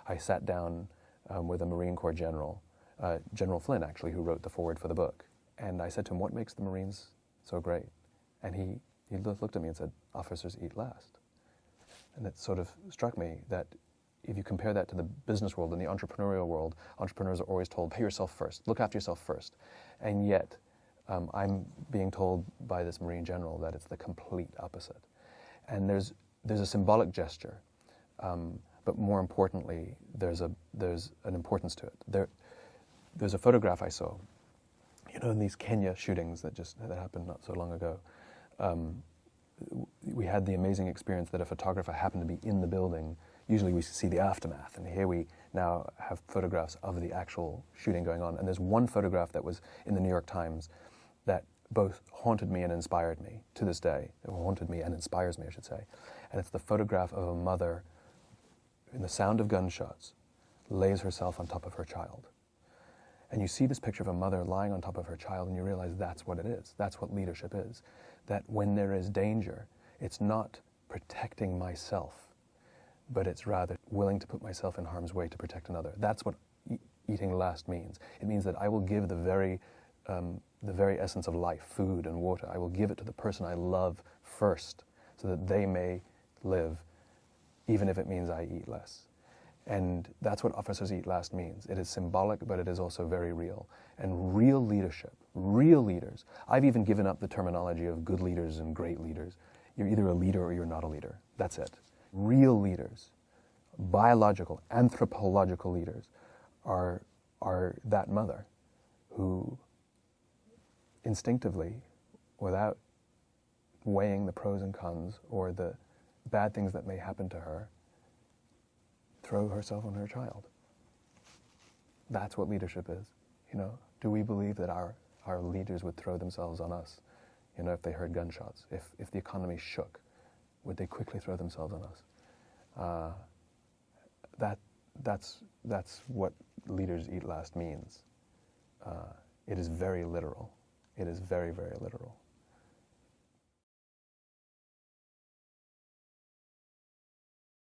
I sat down with a Marine Corps general, General Flynn actually, who wrote the foreword for the book. And I said to him, what makes the Marines so great? And he looked at me and said, officers eat last. And it sort of struck me that if you compare that to the business world and the entrepreneurial world, entrepreneurs are always told, pay yourself first, look after yourself first. And yet, I'm being told by this Marine general that it's the complete opposite. And there's a symbolic gesture, but more importantly, there's an importance to it. There's a photograph I saw, you know, in these Kenya shootings that happened not so long ago. We had the amazing experience that a photographer happened to be in the building. Usually we see the aftermath, and here we now have photographs of the actual shooting going on. And there's one photograph that was in the New York Times that both haunted me and inspired me to this day. It haunted me and inspires me, I should say. And it's the photograph of a mother, in the sound of gunshots, lays herself on top of her child. And you see this picture of a mother lying on top of her child, and you realize that's what it is. That's what leadership is. That when there is danger, it's not protecting myself, but it's rather willing to put myself in harm's way to protect another. That's what eating last means. It means that I will give the very essence of life, food and water, I will give it to the person I love first, so that they may live, even if it means I eat less. And that's what officers eat last means. It is symbolic, but it is also very real. And real leadership, real leaders. I've even given up the terminology of good leaders and great leaders. You're either a leader or you're not a leader. That's it. Real leaders, biological, anthropological leaders, are that mother who instinctively, without weighing the pros and cons or the bad things that may happen to her, throw herself on her child. That's what leadership is. You know, do we believe that our leaders would throw themselves on us? You know, if they heard gunshots, if the economy shook, would they quickly throw themselves on us? That's what leaders eat last means. It is very literal. It is very, very literal.